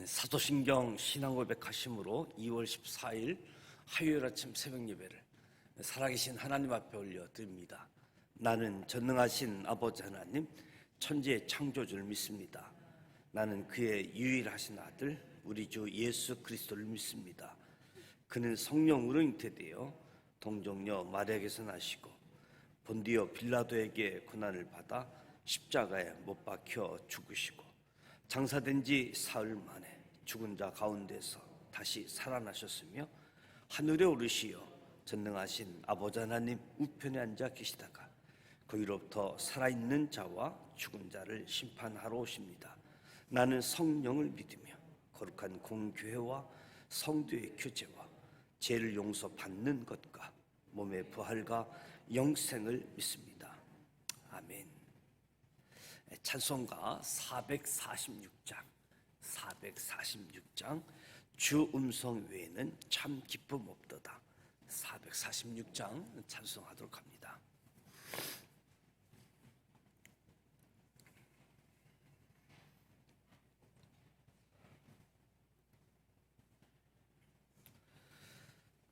사도신경 신앙고백 하심으로 2월 14일 화요일 아침 새벽 예배를 살아계신 하나님 앞에 올려드립니다. 나는 전능하신 아버지 하나님, 천지의 창조주를 믿습니다. 나는 그의 유일하신 아들 우리 주 예수 그리스도를 믿습니다. 그는 성령으로 잉태되어 동정녀 마리아에게서 나시고 본디오 빌라도에게 고난을 받아 십자가에 못 박혀 죽으시고 장사된 지 사흘 만에 죽은 자 가운데서 다시 살아나셨으며 하늘에 오르시어 전능하신 아버지 하나님 우편에 앉아 계시다가 거기로부터 살아있는 자와 죽은 자를 심판하러 오십니다. 나는 성령을 믿으며 거룩한 공교회와 성도의 교제와 죄를 용서받는 것과 몸의 부활과 영생을 믿습니다. 아멘. 찬송가 446장 주 음성 외에는 참 기쁨 없도다. 446장 찬송하도록 합니다.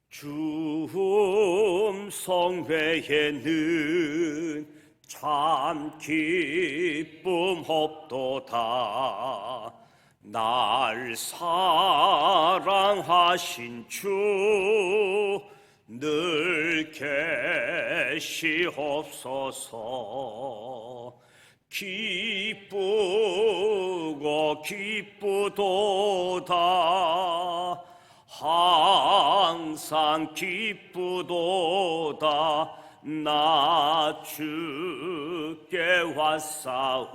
주 음성 외에는 참 기쁨 없도다. 날 사랑하신 주 늘 계시옵소서. 기쁘고 기쁘도다. 항상 기쁘도다. 나 주께 왔사오니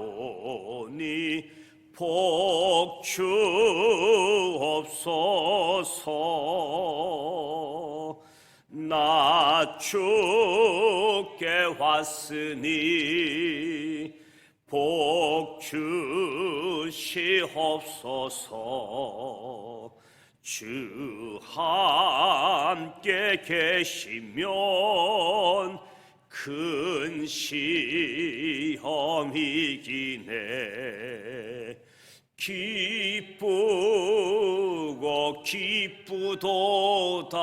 복 주옵소서. 나 주께 왔으니 복 주시옵소서. 주 함께 계시면 큰 시험이기네. 기쁘고 기쁘도다.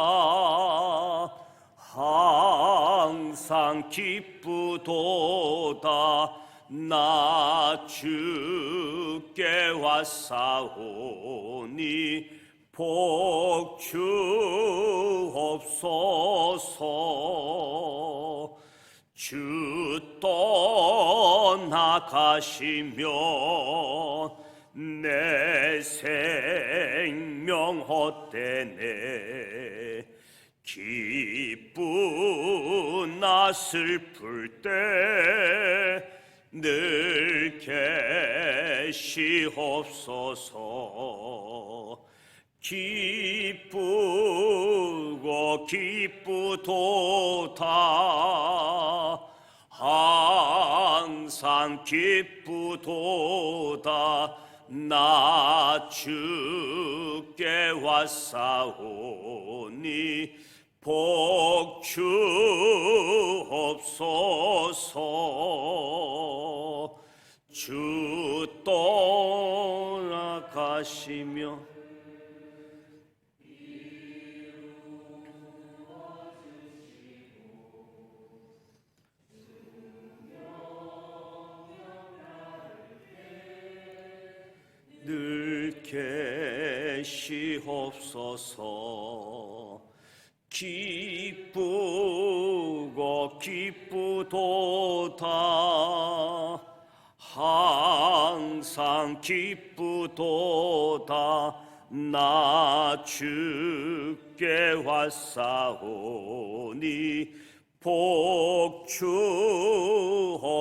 항상 기쁘도다. 나 주께 왔사오니 복 주옵소서. 주 떠나가시면 내 생명 헛되네. 기쁘나 슬플 때 늘 계시옵소서. 기쁘고 기쁘도다. 항상 기쁘도다. 나 주께 왔사오니 복 주옵소서. 주 떠나가시며 늘 계시옵소서. 기쁘고 기쁘도다. 항상 기쁘도다. 나 주께 왔사오니 복 주옵소서.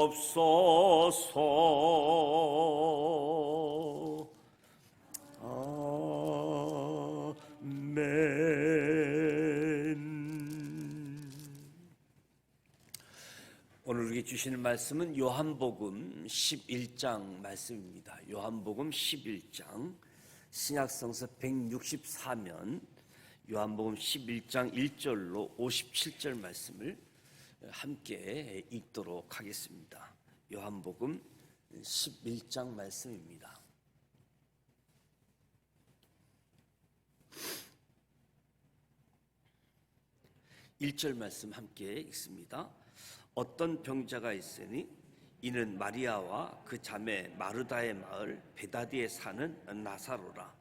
오늘 우리에게 주시는 말씀은 요한복음 11장 말씀입니다. 요한복음 11장 신약성서 164면 요한복음 11장 1절로 57절 말씀을 함께 읽도록 하겠습니다. 요한복음 11장 말씀입니다. 1절 말씀 함께 읽습니다. 어떤 병자가 있으니 이는 마리아와 그 자매 마르다의 마을 베다디에 사는 나사로라.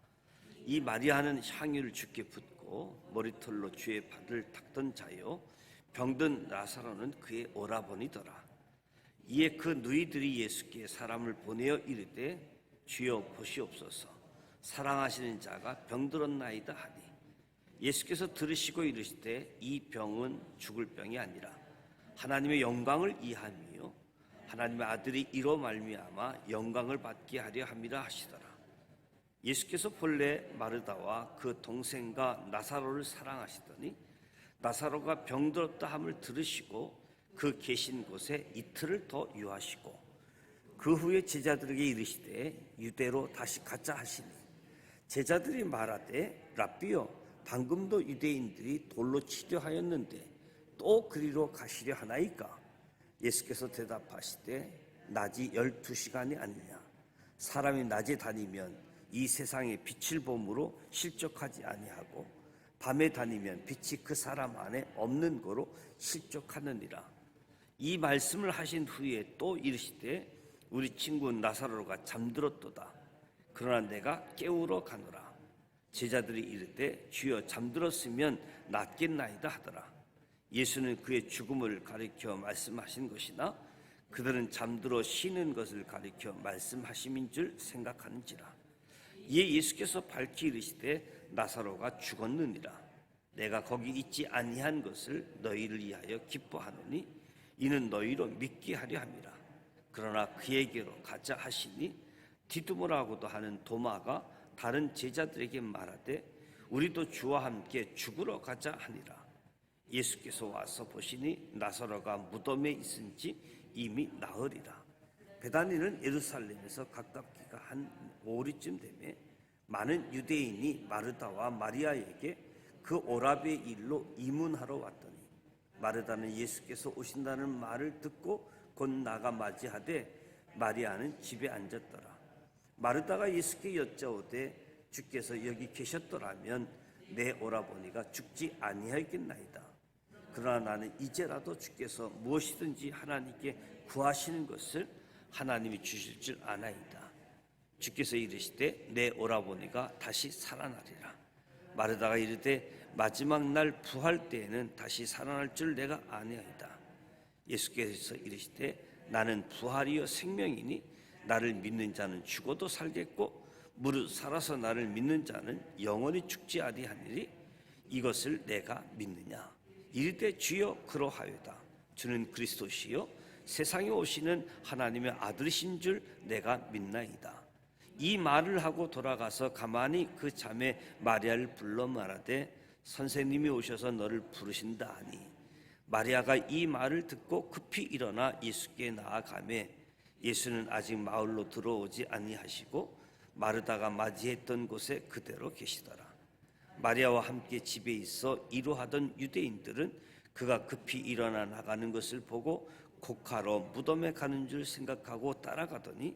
이 마리아는 향유를 주께 붓고 머리털로 주의 발을 닦던 자요, 병든 나사로는 그의 오라버니더라. 이에 그 누이들이 예수께 사람을 보내어 이르되 주여 보시옵소서, 사랑하시는 자가 병들었나이다 하니, 예수께서 들으시고 이르시되 이 병은 죽을 병이 아니라 하나님의 영광을 이함이요 하나님의 아들이 이로 말미암아 영광을 받게 하려 함이라 하시더라. 예수께서 본래 마르다와 그 동생과 나사로를 사랑하시더니 나사로가 병들었다 함을 들으시고 그 계신 곳에 이틀을 더 유하시고 그 후에 제자들에게 이르시되 유대로 다시 가자 하시니, 제자들이 말하되 랍비여, 방금도 유대인들이 돌로 치려 하였는데 또 그리로 가시려 하나이까? 예수께서 대답하시되 낮이 12시간이 아니냐? 사람이 낮에 다니면 이 세상의 빛을 봄으로 실족하지 아니하고 밤에 다니면 빛이 그 사람 안에 없는 거로 실족하느니라. 이 말씀을 하신 후에 또 이르시되 우리 친구 나사로가 잠들었도다. 그러나 내가 깨우러 가노라. 제자들이 이르되 주여, 잠들었으면 낫겠나이다 하더라. 예수는 그의 죽음을 가리켜 말씀하신 것이나 그들은 잠들어 쉬는 것을 가리켜 말씀하심인 줄 생각하는지라. 이에 예수께서 밝히 이르시되 나사로가 죽었느니라. 내가 거기 있지 아니한 것을 너희를 위하여 기뻐하노니 이는 너희로 믿게 하려 함이라. 그러나 그에게로 가자 하시니 디두모라고도 하는 도마가 다른 제자들에게 말하되 우리도 주와 함께 죽으러 가자 하니라. 예수께서 와서 보시니 나사로가 무덤에 있은지 이미 나으리라. 베다니는 예루살렘에서 가깝기가 한 오리쯤 되매 많은 유대인이 마르다와 마리아에게 그 오라비의 일로 이문하러 왔더니, 마르다는 예수께서 오신다는 말을 듣고 곧 나가 맞이하되 마리아는 집에 앉았더라. 마르다가 예수께 여짜오되 주께서 여기 계셨더라면 내 오라버니가 죽지 아니하였겠나이다. 그러나 나는 이제라도 주께서 무엇이든지 하나님께 구하시는 것을 하나님이 주실 줄 아나이다. 주께서 이르시되 내 오라버니가 다시 살아나리라. 마르다가 이르되 마지막 날 부활 때에는 다시 살아날 줄 내가 아니하이다. 예수께서 이르시되 나는 부활이요 생명이니 나를 믿는 자는 죽어도 살겠고 무릇 살아서 나를 믿는 자는 영원히 죽지 아니하니리. 이것을 내가 믿느냐? 이르되 주여 그러하여다. 주는 그리스도시요 세상에 오시는 하나님의 아들이신 줄 내가 믿나이다. 이 말을 하고 돌아가서 가만히 그 자매 마리아를 불러 말하되 선생님이 오셔서 너를 부르신다 하니, 마리아가 이 말을 듣고 급히 일어나 예수께 나아가매 예수는 아직 마을로 들어오지 아니하시고 마르다가 맞이했던 곳에 그대로 계시더라. 마리아와 함께 집에 있어 이루하던 유대인들은 그가 급히 일어나 나가는 것을 보고 곡하러 무덤에 가는 줄 생각하고 따라가더니,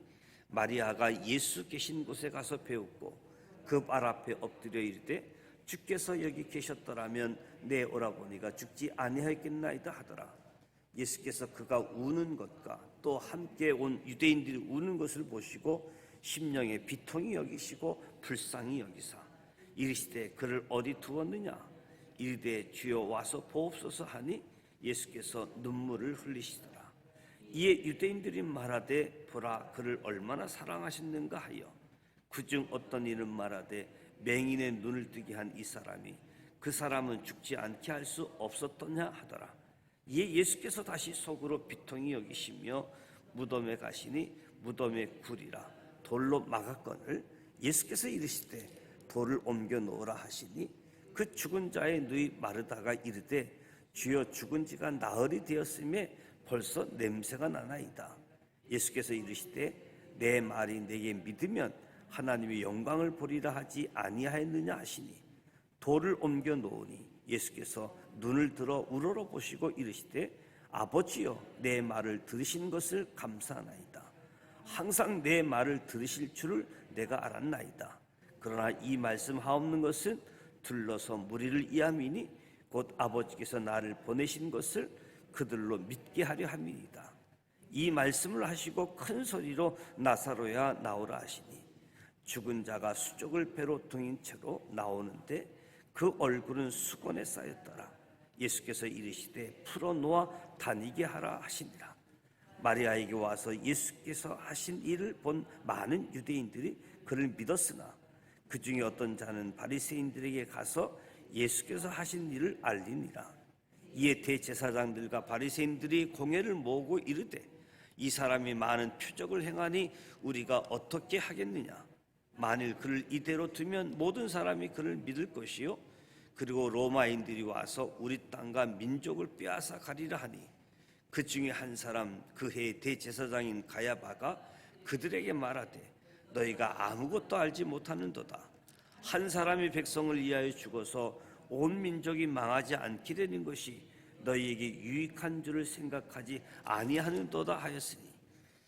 마리아가 예수 계신 곳에 가서 배웠고 그 발 앞에 엎드려 이르되 주께서 여기 계셨더라면 내 오라버니가 죽지 아니하였겠나이다 하더라. 예수께서 그가 우는 것과 또 함께 온 유대인들이 우는 것을 보시고 심령에 비통히 여기시고 불쌍히 여기사 이르시되 그를 어디 두었느냐? 이르되 주여 와서 보옵소서 하니 예수께서 눈물을 흘리시더라. 이에 유대인들이 말하되 보라 그를 얼마나 사랑하셨는가 하여, 그중 어떤 이는 말하되 맹인의 눈을 뜨게 한 이 사람이 그 사람은 죽지 않게 할 수 없었더냐 하더라. 이에 예수께서 다시 속으로 비통히 여기시며 무덤에 가시니 무덤에 굴이라 돌로 막았거늘 예수께서 이르시되 돌을 옮겨 놓으라 하시니 그 죽은 자의 누이 마르다가 이르되 주여 죽은 지가 나흘이 되었음에 벌써 냄새가 나나이다. 예수께서 이르시되 내 말이 내게 믿으면 하나님의 영광을 보리라 하지 아니하였느냐 하시니 돌을 옮겨 놓으니 예수께서 눈을 들어 우러러 보시고 이르시되 아버지여 내 말을 들으신 것을 감사하나이다. 항상 내 말을 들으실 줄을 내가 알았나이다. 그러나 이 말씀 하옵는 것은 둘러서 무리를 이함이니 곧 아버지께서 나를 보내신 것을 그들로 믿게 하려 함이니이다. 이 말씀을 하시고 큰 소리로 나사로야 나오라 하시니 죽은 자가 수족을 배로 등인 채로 나오는데 그 얼굴은 수건에 쌓였더라. 예수께서 이르시되 풀어놓아 다니게 하라 하시니라. 마리아에게 와서 예수께서 하신 일을 본 많은 유대인들이 그를 믿었으나 그 중에 어떤 자는 바리새인들에게 가서 예수께서 하신 일을 알리니라. 이에 대제사장들과 바리새인들이 공회를 모으고 이르되 이 사람이 많은 표적을 행하니 우리가 어떻게 하겠느냐. 만일 그를 이대로 두면 모든 사람이 그를 믿을 것이요 그리고 로마인들이 와서 우리 땅과 민족을 빼앗아 가리라 하니 그 중에 한 사람 그 해의 대제사장인 가야바가 그들에게 말하되 너희가 아무것도 알지 못하는도다. 한 사람이 백성을 위하여 죽어서 온 민족이 망하지 않게 되는 것이 너희에게 유익한 줄을 생각하지 아니하는도다 하였으니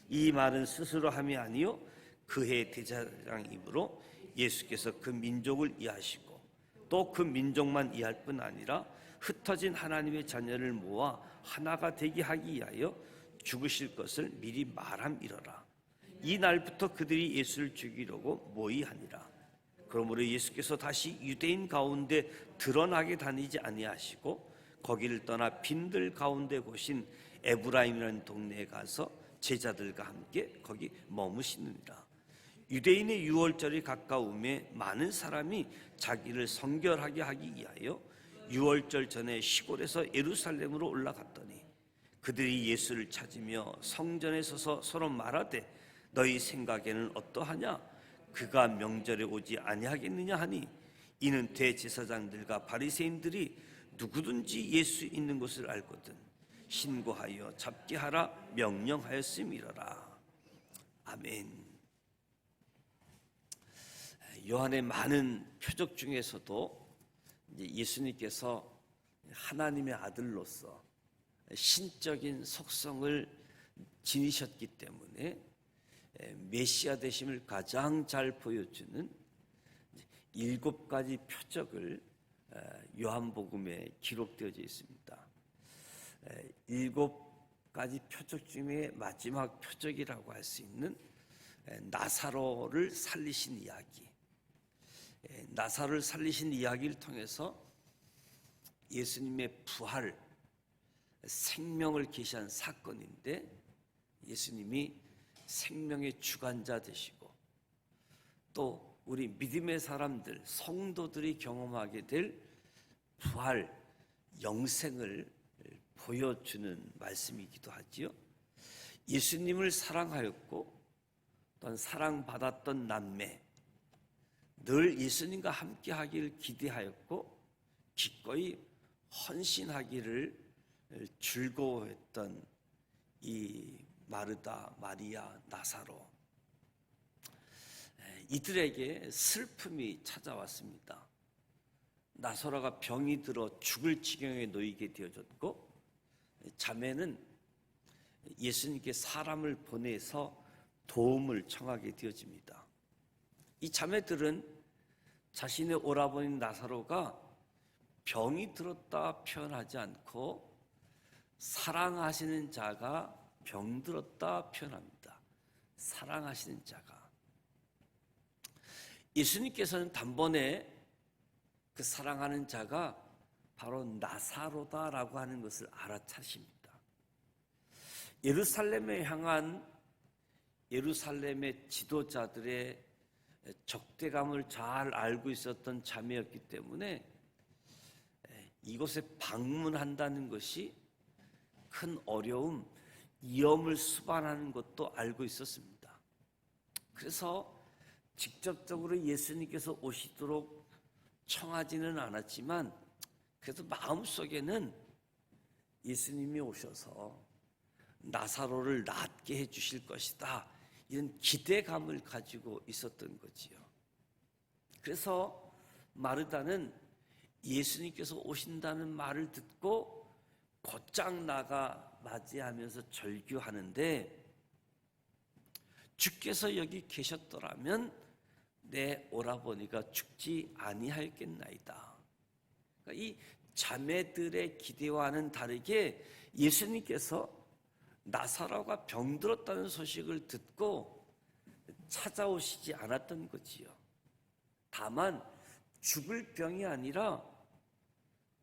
이 말은 스스로 함이 아니요 그해 대제사장 입으로 예수께서 그 민족을 이해하시고 또 그 민족만 이해할 뿐 아니라 흩어진 하나님의 자녀를 모아 하나가 되게 하기 위하여 죽으실 것을 미리 말함이러라. 이 날부터 그들이 예수를 죽이려고 모의하니라. 그러므로 예수께서 다시 유대인 가운데 드러나게 다니지 아니하시고 거기를 떠나 빈들 가운데 곳인 에브라임이라는 동네에 가서 제자들과 함께 거기 머무시느니라. 유대인의 유월절이 가까움에 많은 사람이 자기를 성결하게 하기 위하여 유월절 전에 시골에서 예루살렘으로 올라갔더니 그들이 예수를 찾으며 성전에 서서 서로 말하되 너희 생각에는 어떠하냐? 그가 명절에 오지 아니하겠느냐 하니 이는 대제사장들과 바리새인들이 누구든지 예수 있는 것을 알거든 신고하여 잡게 하라 명령하였음이러라. 아멘. 요한의 많은 표적 중에서도 예수님께서 하나님의 아들로서 신적인 속성을 지니셨기 때문에 메시아 되심을 가장 잘 보여주는 7가지 표적을 요한복음에 기록되어져 있습니다. 7가지 표적 중에 마지막 표적이라고 할 수 있는 나사로를 살리신 이야기. 나사로를 살리신 이야기를 통해서 예수님의 부활, 생명을 계시한 사건인데 예수님이 생명의 주관자 되시고 또 우리 믿음의 사람들, 성도들이 경험하게 될 부활, 영생을 보여주는 말씀이기도 하지요. 예수님을 사랑하였고 또한 사랑받았던 남매, 늘 예수님과 함께 하기를 기대하였고 기꺼이 헌신하기를 즐거워했던 이 마르다, 마리아, 나사로, 이들에게 슬픔이 찾아왔습니다. 나사로가 병이 들어 죽을 지경에 놓이게 되어졌고 자매는 예수님께 사람을 보내서 도움을 청하게 되어집니다. 이 자매들은 자신의 오라버니 나사로가 병이 들었다 표현하지 않고 사랑하시는 자가 병들었다 표현합니다. 사랑하시는 자가. 예수님께서는 단번에 그 사랑하는 자가 바로 나사로다라고 하는 것을 알아차십니다. 예루살렘에 향한 예루살렘의 지도자들의 적대감을 잘 알고 있었던 자매였기 때문에 이곳에 방문한다는 것이 큰 어려움, 위험을 수반하는 것도 알고 있었습니다. 그래서 직접적으로 예수님께서 오시도록 청하지는 않았지만 그래도 마음속에는 예수님이 오셔서 나사로를 낫게 해주실 것이다, 이런 기대감을 가지고 있었던 거지요. 그래서 마르다는 예수님께서 오신다는 말을 듣고 곧장 나가 맞이하면서 절규하는데 주께서 여기 계셨더라면 내 오라버니가 죽지 아니하였겠나이다. 그러니까 이 자매들의 기대와는 다르게 예수님께서 나사로가 병들었다는 소식을 듣고 찾아오시지 않았던 거지요. 다만 죽을 병이 아니라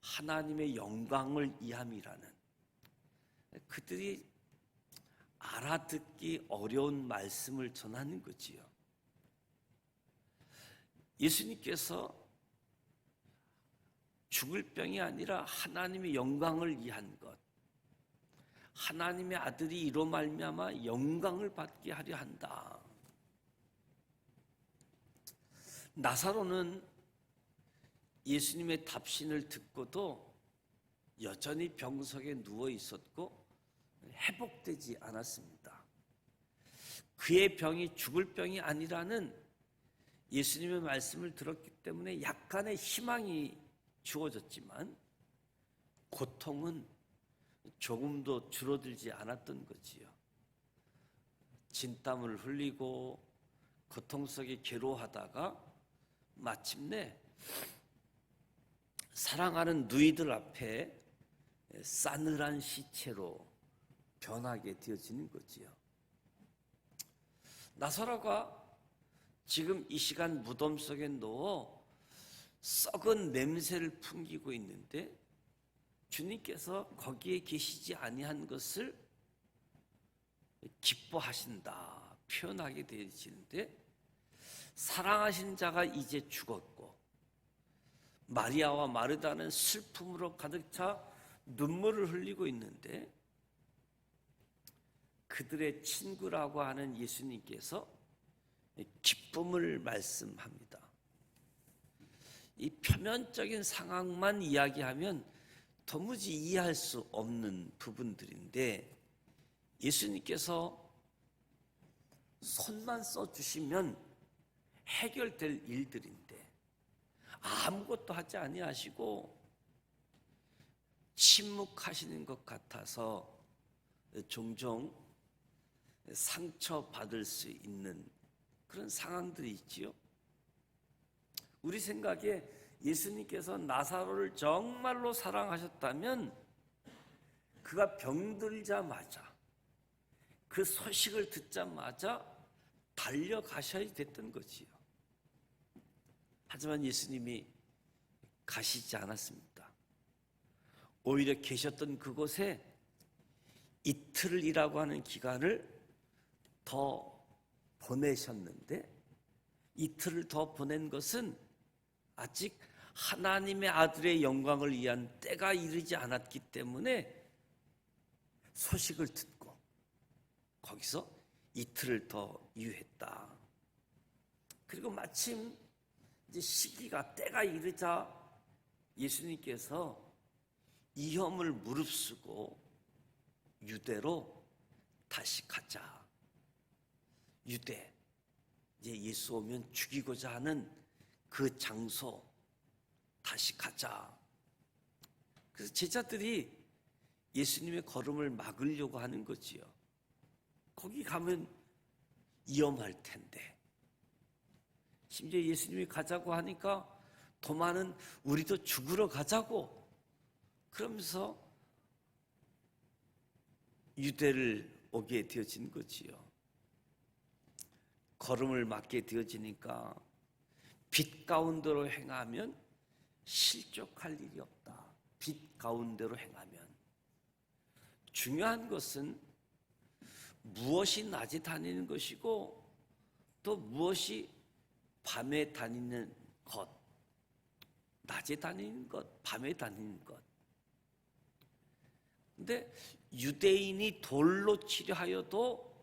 하나님의 영광을 이함이라는, 그들이 알아듣기 어려운 말씀을 전하는 거지요. 예수님께서 죽을 병이 아니라 하나님의 영광을 위한 것, 하나님의 아들이 이로 말미암아 영광을 받게 하려 한다. 나사로는 예수님의 답신을 듣고도 여전히 병석에 누워 있었고 회복되지 않았습니다. 그의 병이 죽을 병이 아니라는 예수님의 말씀을 들었기 때문에 약간의 희망이 주어졌지만 고통은 조금도 줄어들지 않았던 거지요. 진땀을 흘리고 고통 속에 괴로워하다가 마침내 사랑하는 누이들 앞에 싸늘한 시체로 변하게 되어지는 거지요. 나사로가 지금 이 시간 무덤 속에 넣어 썩은 냄새를 풍기고 있는데 주님께서 거기에 계시지 아니한 것을 기뻐하신다 표현하게 되어지는데, 사랑하신 자가 이제 죽었고 마리아와 마르다는 슬픔으로 가득 차 눈물을 흘리고 있는데, 그들의 친구라고 하는 예수님께서 기쁨을 말씀합니다. 이 표면적인 상황만 이야기하면 도무지 이해할 수 없는 부분들인데, 예수님께서 손만 써주시면 해결될 일들인데 아무것도 하지 아니하시고 침묵하시는 것 같아서 종종 상처받을 수 있는 그런 상황들이 있지요. 우리 생각에 예수님께서 나사로를 정말로 사랑하셨다면 그가 병들자마자, 그 소식을 듣자마자 달려가셔야 됐던 거지요. 하지만 예수님이 가시지 않았습니다. 오히려 계셨던 그곳에 이틀이라고 하는 기간을 더 보내셨는데, 이틀을 더 보낸 것은 아직 하나님의 아들의 영광을 위한 때가 이르지 않았기 때문에 소식을 듣고 거기서 이틀을 더 유했다. 그리고 마침 이제 시기가 때가 이르자 예수님께서 이험을 무릅쓰고 유대로 다시 가자. 유대, 이제 예수 오면 죽이고자 하는 그 장소 다시 가자. 그래서 제자들이 예수님의 걸음을 막으려고 하는 거지요. 거기 가면 위험할 텐데. 심지어 예수님이 가자고 하니까 도마는 우리도 죽으러 가자고 그러면서 유대를 오게 되어진 거지요. 걸음을 막게 되어지니까 빛 가운데로 행하면 실족할 일이 없다. 빛 가운데로 행하면. 중요한 것은 무엇이 낮에 다니는 것이고 또 무엇이 밤에 다니는 것, 낮에 다니는 것, 밤에 다니는 것. 근데 유대인이 돌로 치려하여도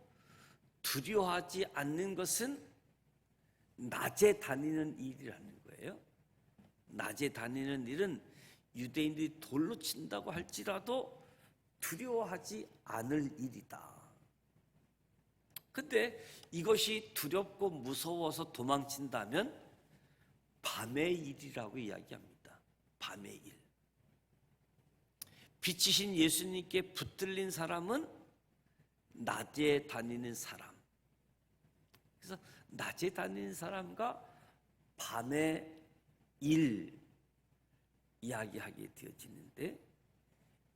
두려워하지 않는 것은 낮에 다니는 일이라는 거예요. 낮에 다니는 일은 유대인들이 돌로 친다고 할지라도 두려워하지 않을 일이다. 근데 이것이 두렵고 무서워서 도망친다면 밤의 일이라고 이야기합니다. 밤의 일. 빛이신 예수님께 붙들린 사람은 낮에 다니는 사람. 그래서 낮에 다니는 사람과 밤의 일, 이야기하게 되어지는데,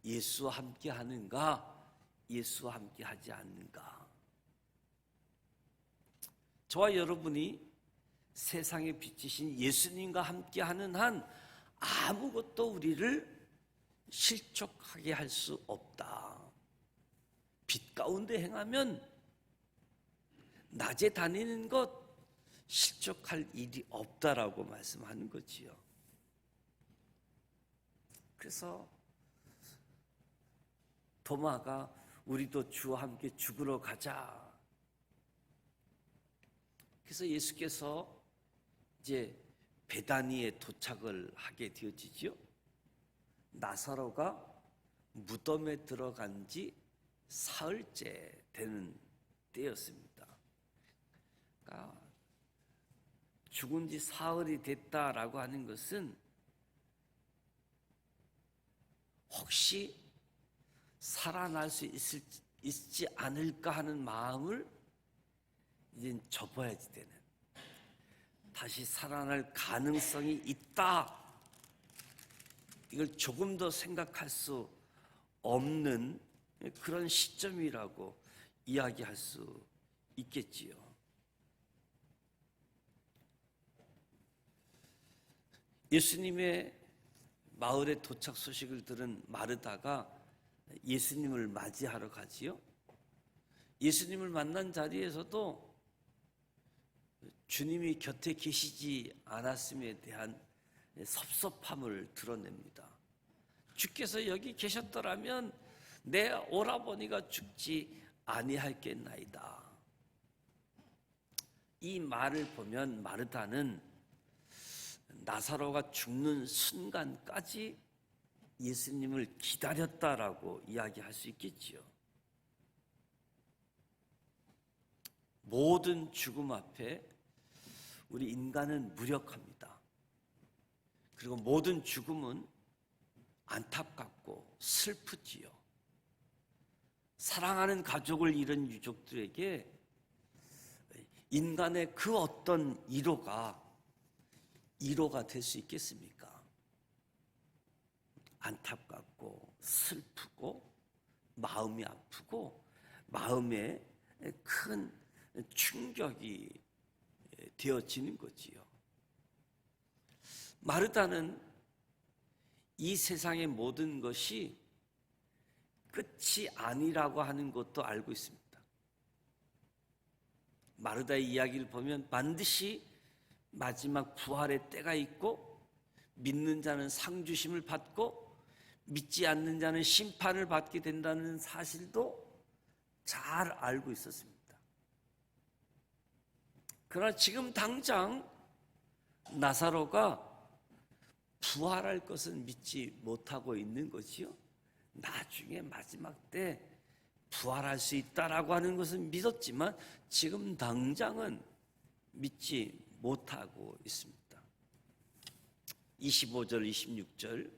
예수와 함께 하는가, 예수와 함께 하지 않는가. 저와 여러분이 세상에 비치신 예수님과 함께 하는 한 아무것도 우리를 실족하게 할 수 없다. 빛 가운데 행하면 낮에 다니는 것 실족할 일이 없다라고 말씀하는 거지요. 그래서 도마가 우리도 주와 함께 죽으러 가자. 그래서 예수께서 이제 베다니에 도착을 하게 되어지죠. 나사로가 무덤에 들어간 지 사흘째 되는 때였습니다. 그러니까 죽은 지 사흘이 됐다라고 하는 것은 혹시 살아날 수 있지 않을까 하는 마음을 이제 접어야지 되는, 다시 살아날 가능성이 있다, 이걸 조금 더 생각할 수 없는 그런 시점이라고 이야기할 수 있겠지요. 예수님의 마을에 도착 소식을 들은 마르다가 예수님을 맞이하러 가지요. 예수님을 만난 자리에서도 주님이 곁에 계시지 않았음에 대한 섭섭함을 드러냅니다. 주께서 여기 계셨더라면 내 오라버니가 죽지 아니할겠나이다. 이 말을 보면 마르다는 나사로가 죽는 순간까지 예수님을 기다렸다라고 이야기할 수 있겠지요. 모든 죽음 앞에 우리 인간은 무력합니다. 그리고 모든 죽음은 안타깝고 슬프지요. 사랑하는 가족을 잃은 유족들에게 인간의 그 어떤 위로가 될 수 있겠습니까? 안타깝고 슬프고 마음이 아프고 마음에 큰 충격이 되어지는 거지요. 마르다는 이 세상의 모든 것이 끝이 아니라고 하는 것도 알고 있습니다. 마르다의 이야기를 보면 반드시 마지막 부활의 때가 있고, 믿는 자는 상 주심을 받고 믿지 않는 자는 심판을 받게 된다는 사실도 잘 알고 있었습니다. 그러나 지금 당장 나사로가 부활할 것은 믿지 못하고 있는 거지요. 나중에 마지막 때 부활할 수 있다라고 하는 것은 믿었지만 지금 당장은 믿지 못하고 있습니다. 25절 26절,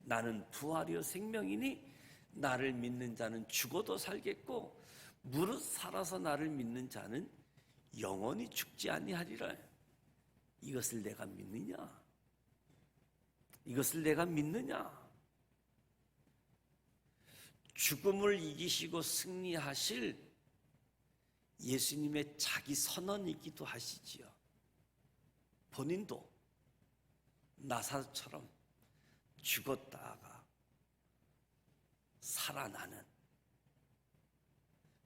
나는 부활이요 생명이니 나를 믿는 자는 죽어도 살겠고 무릇 살아서 나를 믿는 자는 영원히 죽지 아니하리라. 이것을 내가 믿느냐? 이것을 내가 믿느냐? 죽음을 이기시고 승리하실 예수님의 자기 선언이기도 하시지요. 본인도 나사로처럼 죽었다가 살아나는,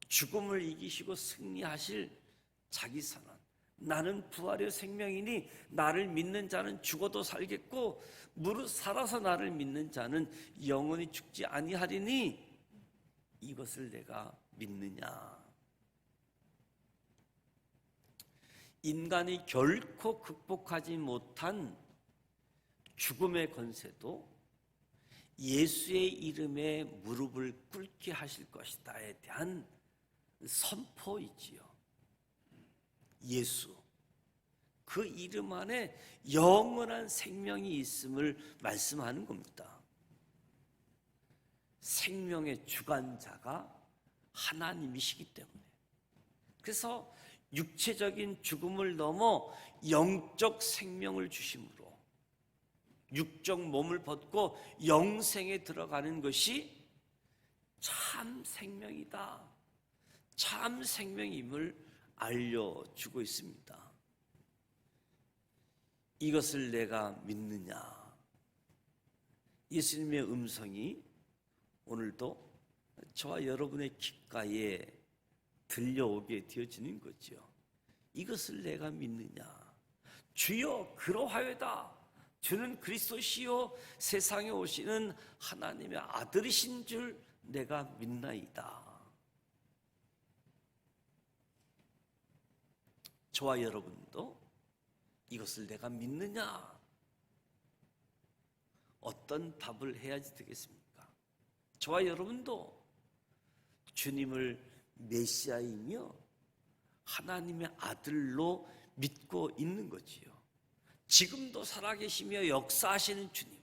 죽음을 이기시고 승리하실 자기 선언, 나는 부활의 생명이니 나를 믿는 자는 죽어도 살겠고 무릇 살아서 나를 믿는 자는 영원히 죽지 아니하리니 이것을 내가 믿느냐? 인간이 결코 극복하지 못한 죽음의 권세도 예수의 이름에 무릎을 꿇게 하실 것이다에 대한 선포이지요. 예수, 그 이름 안에 영원한 생명이 있음을 말씀하는 겁니다. 생명의 주관자가 하나님이시기 때문에. 그래서 육체적인 죽음을 넘어 영적 생명을 주심으로 육적 몸을 벗고 영생에 들어가는 것이 참 생명이다, 참 생명임을 알려주고 있습니다. 이것을 내가 믿느냐? 예수님의 음성이 오늘도 저와 여러분의 귓가에 들려오게 되어지는 거죠. 이것을 내가 믿느냐? 주여 그러하여다. 주는 그리스도시요 세상에 오시는 하나님의 아들이신 줄 내가 믿나이다. 저와 여러분도 이것을 내가 믿느냐? 어떤 답을 해야지 되겠습니까? 저와 여러분도 주님을 메시아이며 하나님의 아들로 믿고 있는 거지요. 지금도 살아계시며 역사하시는 주님,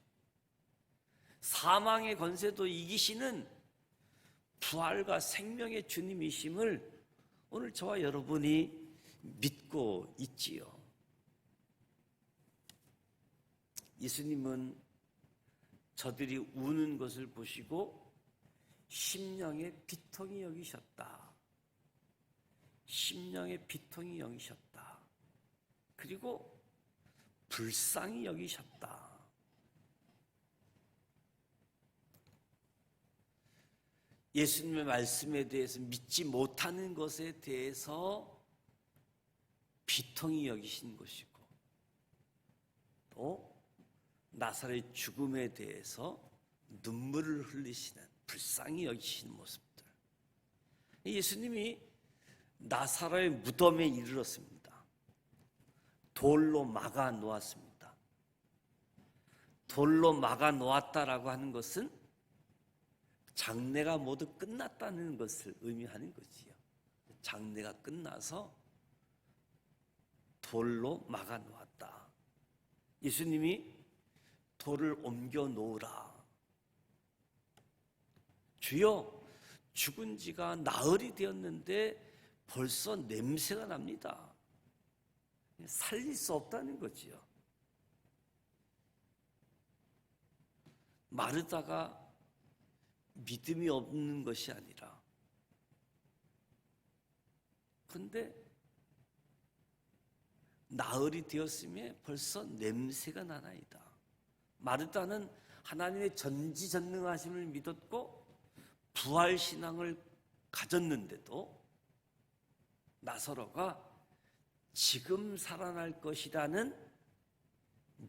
사망의 권세도 이기시는 부활과 생명의 주님이심을 오늘 저와 여러분이 믿고 있지요. 예수님은 저들이 우는 것을 보시고 심령의 비통이 여기셨다. 심령의 비통이 여기셨다. 그리고 불쌍히 여기셨다. 예수님의 말씀에 대해서 믿지 못하는 것에 대해서 비통히 여기신 것이고, 또 나사렛 죽음에 대해서 눈물을 흘리시는 불쌍히 여기시는 모습들. 예수님이 나사렛의 무덤에 이르렀습니다. 돌로 막아 놓았습니다. 돌로 막아 놓았다라고 하는 것은 장례가 모두 끝났다는 것을 의미하는 거지요. 장례가 끝나서 돌로 막아 놓았다. 예수님이 돌을 옮겨 놓으라. 주여, 죽은 지가 나흘이 되었는데 벌써 냄새가 납니다. 살릴 수 없다는 거지요. 마르다가 믿음이 없는 것이 아니라, 근데 나흘이 되었음에 벌써 냄새가 나나이다. 마르다는 하나님의 전지전능하심을 믿었고 부활신앙을 가졌는데도 나사로가 지금 살아날 것이라는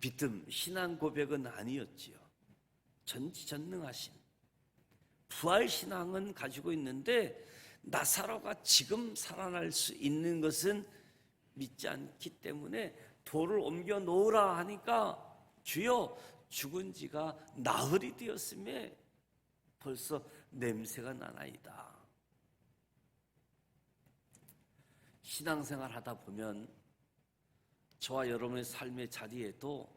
믿음, 신앙 고백은 아니었지요. 전지전능하신 부활신앙은 가지고 있는데 나사로가 지금 살아날 수 있는 것은 믿지 않기 때문에 돌을 옮겨 놓으라 하니까 주여, 죽은 지가 나흘이 되었음에 벌써 냄새가 나나이다. 신앙생활 하다 보면 저와 여러분의 삶의 자리에도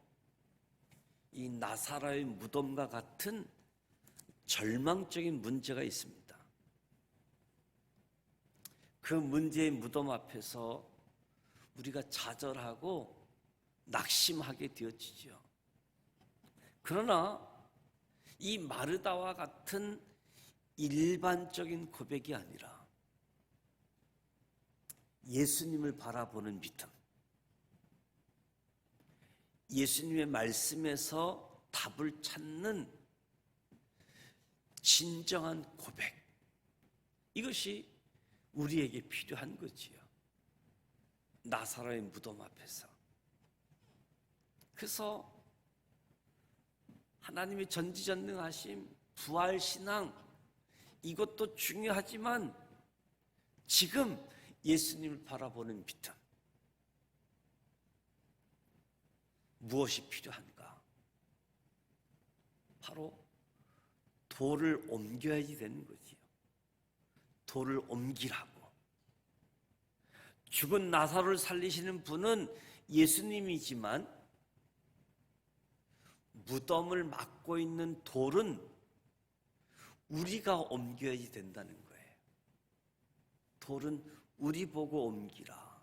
이 나사로의 무덤과 같은 절망적인 문제가 있습니다. 그 문제의 무덤 앞에서 우리가 좌절하고 낙심하게 되어지죠. 그러나 이 마르다와 같은 일반적인 고백이 아니라 예수님을 바라보는 믿음, 예수님의 말씀에서 답을 찾는 진정한 고백, 이것이 우리에게 필요한 거지요. 나사로의 무덤 앞에서. 그래서 하나님의 전지전능하심, 부활신앙, 이것도 중요하지만 지금 예수님을 바라보는 믿음, 무엇이 필요한가? 바로 돌을 옮겨야지 되는 거지요. 돌을 옮기라고. 죽은 나사로를 살리시는 분은 예수님이지만 무덤을 막고 있는 돌은 우리가 옮겨야지 된다는 거예요. 돌은 우리 보고 옮기라.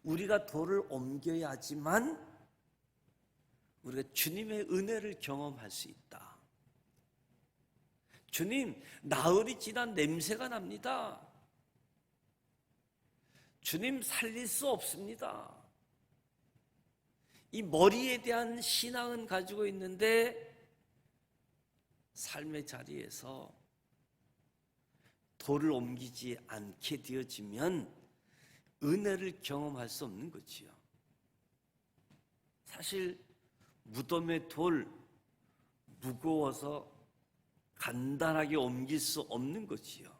우리가 돌을 옮겨야지만 우리가 주님의 은혜를 경험할 수 있다. 주님, 나흘이 지난 냄새가 납니다. 주님, 살릴 수 없습니다. 이 머리에 대한 신앙은 가지고 있는데 삶의 자리에서 돌을 옮기지 않게 되어지면 은혜를 경험할 수 없는 거지요. 사실 무덤의 돌 무거워서 간단하게 옮길 수 없는 거지요.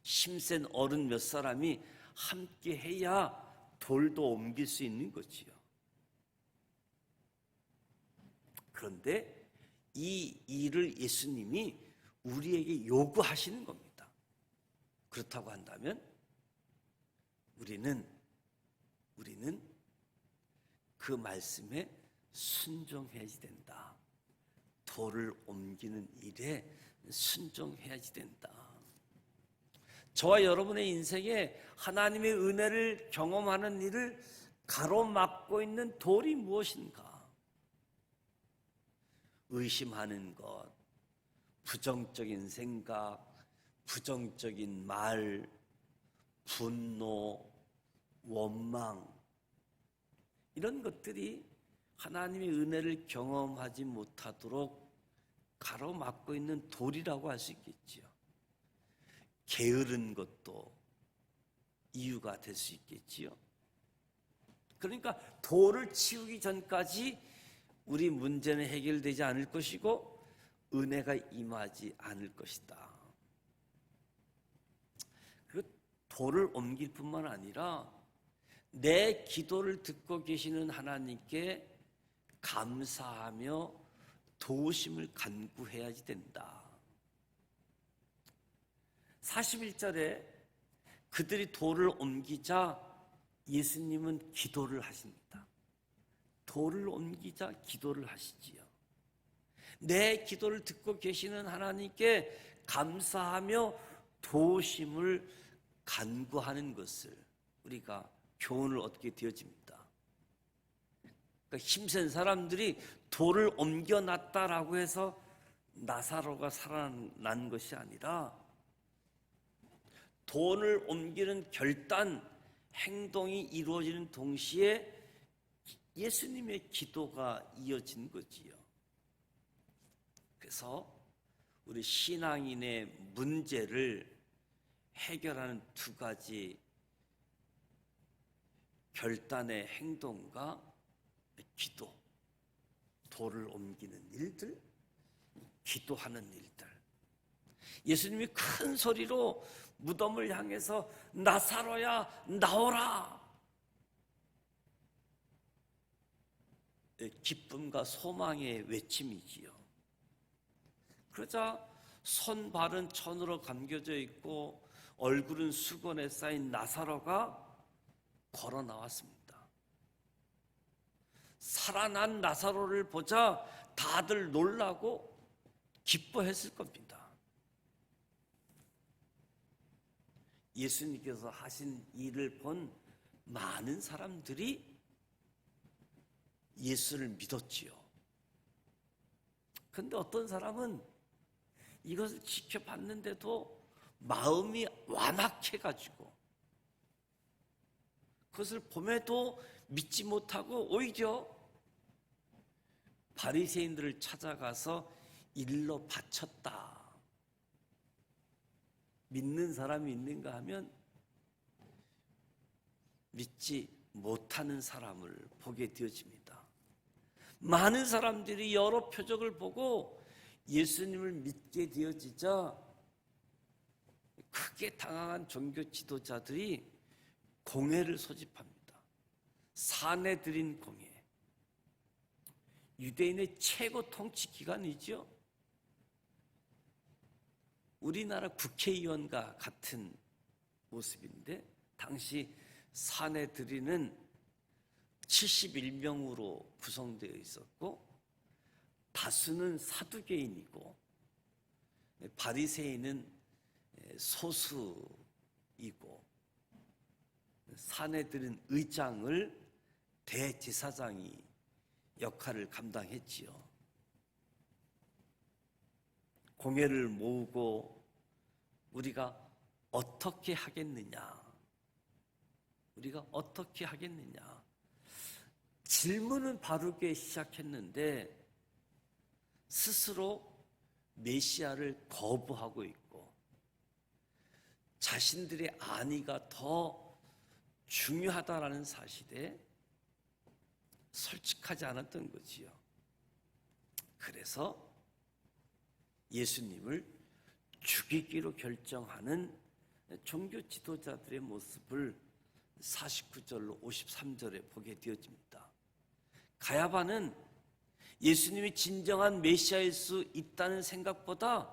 힘센 어른 몇 사람이 함께 해야 돌도 옮길 수 있는 거지요. 그런데 이 일을 예수님이 우리에게 요구하시는 겁니다. 그렇다고 한다면 우리는 그 말씀에 순종해야지 된다. 돌을 옮기는 일에 순종해야지 된다. 저와 여러분의 인생에 하나님의 은혜를 경험하는 일을 가로막고 있는 돌이 무엇인가? 의심하는 것, 부정적인 생각, 부정적인 말, 분노, 원망, 이런 것들이 하나님의 은혜를 경험하지 못하도록 가로막고 있는 돌이라고 할 수 있겠지요. 게으른 것도 이유가 될 수 있겠지요. 그러니까 돌을 치우기 전까지 우리 문제는 해결되지 않을 것이고 은혜가 임하지 않을 것이다. 그리고 돌을 옮길 뿐만 아니라 내 기도를 듣고 계시는 하나님께 감사하며 도우심을 간구해야지 된다. 41절에 그들이 돌을 옮기자 예수님은 기도를 하십니다. 돌을 옮기자 기도를 하시지요. 내 기도를 듣고 계시는 하나님께 감사하며 도우심을 간구하는 것을 우리가 교훈을 얻게 되어집니다. 그러니까 힘센 사람들이 돌을 옮겨놨다라고 해서 나사로가 살아난 것이 아니라 돌을 옮기는 결단, 행동이 이루어지는 동시에 예수님의 기도가 이어진 거지요. 그래서 우리 신앙인의 문제를 해결하는 두 가지 결단의 행동과 기도, 돌을 옮기는 일들, 기도하는 일들. 예수님이 큰 소리로 무덤을 향해서 나사로야 나오라, 기쁨과 소망의 외침이지요. 그러자 손 발은 천으로 감겨져 있고 얼굴은 수건에 쌓인 나사로가 걸어 나왔습니다. 살아난 나사로를 보자 다들 놀라고 기뻐했을 겁니다. 예수님께서 하신 일을 본 많은 사람들이 예수를 믿었지요. 그런데 어떤 사람은 이것을 지켜봤는데도 마음이 완악해가지고 그것을 봄에도 믿지 못하고 오히려 바리새인들을 찾아가서 일러 바쳤다. 믿는 사람이 있는가 하면 믿지 못하는 사람을 보게 되어집니다. 많은 사람들이 여러 표적을 보고 예수님을 믿게 되어지자 크게 당황한 종교 지도자들이 공회를 소집합니다. 사내들인 공회. 유대인의 최고 통치 기관이죠. 우리나라 국회의원과 같은 모습인데 당시 사내들인은 71명으로 구성되어 있었고 다수는 사두개인이고 바리새인은 소수이고 사내들인 의장을 대제사장이 역할을 감당했지요. 공회를 모으고 우리가 어떻게 하겠느냐? 우리가 어떻게 하겠느냐? 질문은 바르게 시작했는데 스스로 메시아를 거부하고 있고 자신들의 안위가 더 중요하다라는 사실에 솔직하지 않았던 거지요. 그래서 예수님을 죽이기로 결정하는 종교 지도자들의 모습을 49절로 53절에 보게 되어집니다. 가야바는 예수님이 진정한 메시아일 수 있다는 생각보다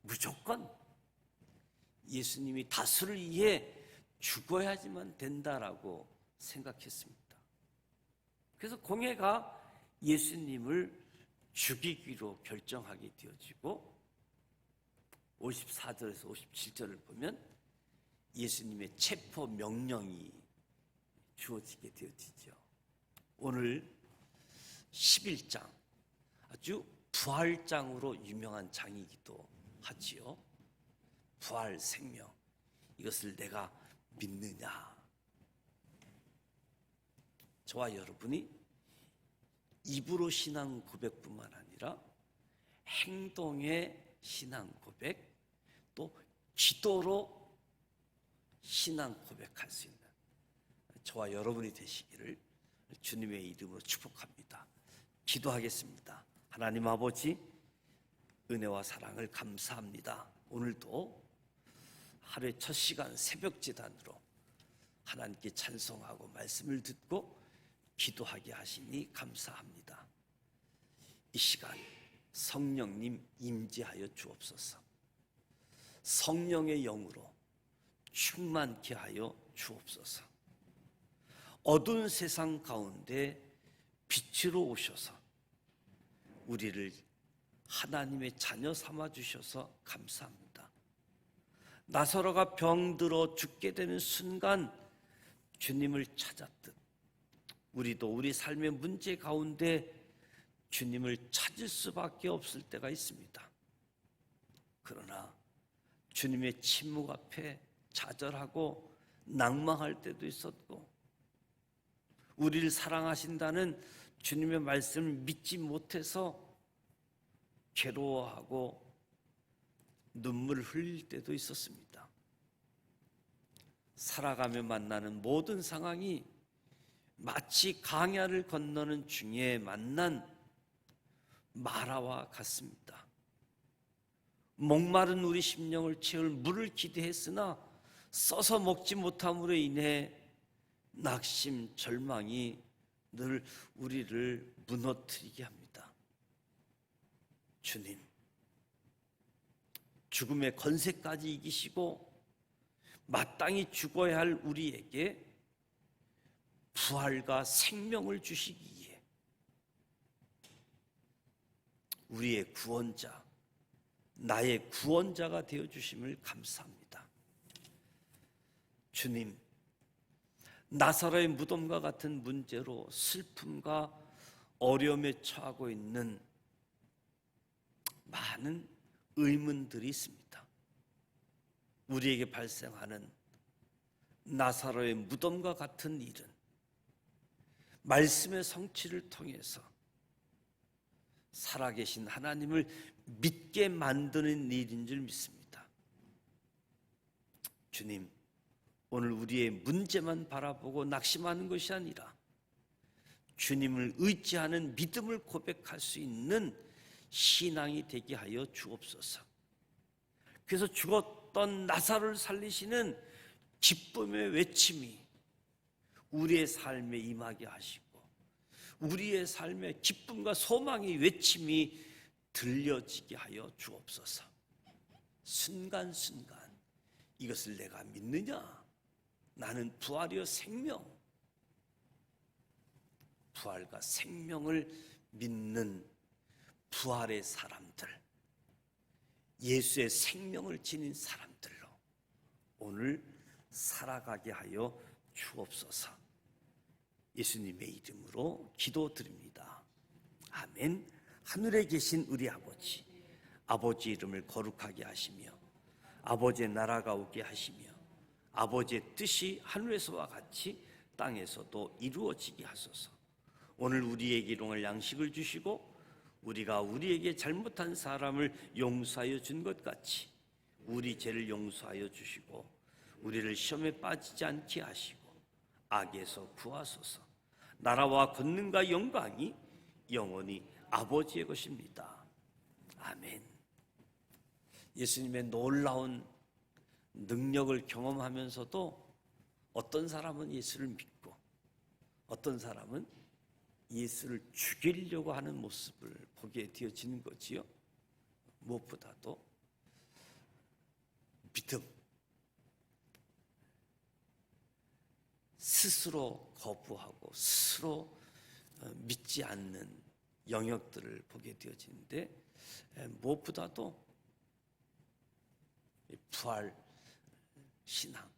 무조건 예수님이 다수를 위해 죽어야지만 된다라고 생각했습니다. 그래서 공회가 예수님을 죽이기로 결정하게 되어지고 54절에서 57절을 보면 예수님의 체포 명령이 주어지게 되어지죠. 오늘 11장 아주 부활장으로 유명한 장이기도 하지요. 부활 생명, 이것을 내가 믿느냐? 저와 여러분이 입으로 신앙 고백뿐만 아니라 행동의 신앙 고백, 또 기도로 신앙 고백할 수 있는 저와 여러분이 되시기를 주님의 이름으로 축복합니다. 기도하겠습니다. 하나님 아버지, 은혜와 사랑을 감사합니다. 오늘도 하루의 첫 시간 새벽 제단으로 하나님께 찬송하고 말씀을 듣고 기도하게 하시니 감사합니다. 이 시간 성령님 임재하여 주옵소서. 성령의 영으로 충만케 하여 주옵소서. 어두운 세상 가운데 빛으로 오셔서 우리를 하나님의 자녀 삼아 주셔서 감사합니다. 나사로가 병들어 죽게 되는 순간 주님을 찾았듯 우리도 우리 삶의 문제 가운데 주님을 찾을 수밖에 없을 때가 있습니다. 그러나 주님의 침묵 앞에 좌절하고 낭망할 때도 있었고, 우리를 사랑하신다는 주님의 말씀을 믿지 못해서 괴로워하고 눈물을 흘릴 때도 있었습니다. 살아가며 만나는 모든 상황이 마치 강야를 건너는 중에 만난 마라와 같습니다. 목마른 우리 심령을 채울 물을 기대했으나 써서 먹지 못함으로 인해 낙심, 절망이 늘 우리를 무너뜨리게 합니다. 주님, 죽음의 권세까지 이기시고 마땅히 죽어야 할 우리에게 부활과 생명을 주시기 위해 우리의 구원자, 나의 구원자가 되어주심을 감사합니다. 주님, 나사로의 무덤과 같은 문제로 슬픔과 어려움에 처하고 있는 많은 의문들이 있습니다. 우리에게 발생하는 나사로의 무덤과 같은 일은 말씀의 성취를 통해서 살아계신 하나님을 믿게 만드는 일인 줄 믿습니다. 주님, 오늘 우리의 문제만 바라보고 낙심하는 것이 아니라 주님을 의지하는 믿음을 고백할 수 있는 신앙이 되게 하여 주옵소서. 그래서 죽었던 나사로를 살리시는 기쁨의 외침이 우리의 삶에 임하게 하시고 우리의 삶에 기쁨과 소망의 외침이 들려지게 하여 주옵소서. 순간순간 이것을 내가 믿느냐? 나는 부활이요 생명, 부활과 생명을 믿는 부활의 사람들, 예수의 생명을 지닌 사람들로 오늘 살아가게 하여 주옵소서. 예수님의 이름으로 기도드립니다. 아멘. 하늘에 계신 우리 아버지, 아버지 이름을 거룩하게 하시며 아버지의 나라가 오게 하시며 아버지의 뜻이 하늘에서와 같이 땅에서도 이루어지게 하소서. 오늘 우리에게 일용할 양식을 주시고 우리가 우리에게 잘못한 사람을 용서하여 준 것 같이 우리 죄를 용서하여 주시고 우리를 시험에 빠지지 않게 하시고 악에서 구하소서. 나라와 권능과 영광이 영원히 아버지의 것입니다. 아멘. 예수님의 놀라운 능력을 경험하면서도 어떤 사람은 예수를 믿고 어떤 사람은 예수를 죽이려고 하는 모습을 보게 되어지는 거지요. 무엇보다도 믿음, 스스로 거부하고 스스로 믿지 않는 영역들을 보게 되어지는데 무엇보다도 부활 신앙,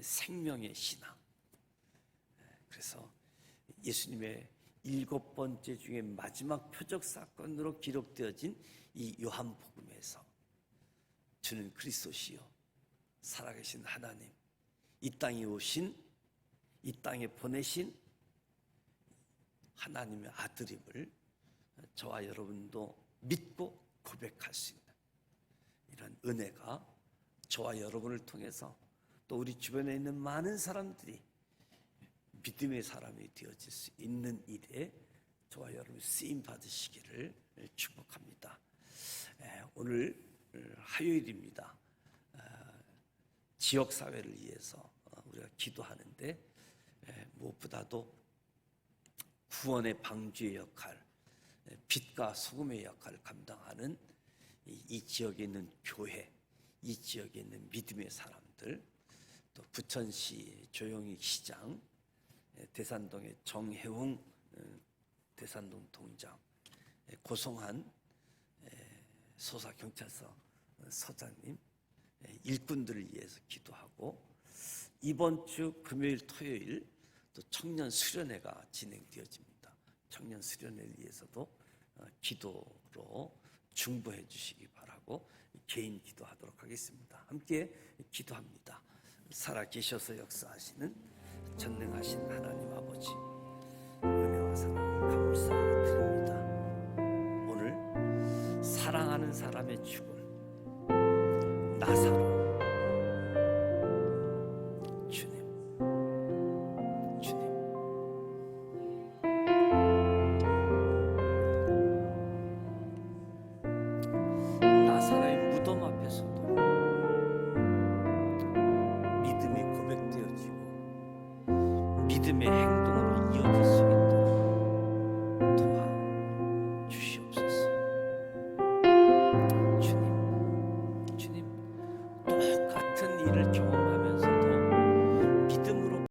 생명의 신앙. 그래서 예수님의 7번째 중에 마지막 표적 사건으로 기록되어진 이 요한복음에서 주는 그리스도시요 살아계신 하나님, 이 땅에 오신, 이 땅에 보내신 하나님의 아들임을 저와 여러분도 믿고 고백할 수 있는 이런 은혜가 저와 여러분을 통해서 또 우리 주변에 있는 많은 사람들이 믿음의 사람이 되어질 수 있는 일에 저와 여러분이 쓰임 받으시기를 축복합니다. 오늘 화요일입니다. 지역사회를 위해서 우리가 기도하는데 무엇보다도 구원의 방주의 역할, 빛과 소금의 역할을 감당하는 이 지역에 있는 교회, 이 지역에 있는 믿음의 사람들, 또 부천시 조용익 시장, 대산동의 정혜웅 대산동 동장, 고성한 소사경찰서 서장님, 일꾼들을 위해서 기도하고 이번 주 금요일 토요일 또 청년 수련회가 진행되어집니다. 청년 수련회를 위해서도 기도로 중보해 주시기 바라고 개인 기도하도록 하겠습니다. 함께 기도합니다. 살아계셔서 역사하시는 전능하신 하나님 아버지, 은혜와 사랑 감사드립니다. 오늘 사랑하는 사람의 죽음, 나사로, 믿음의 행동으로 이어질 수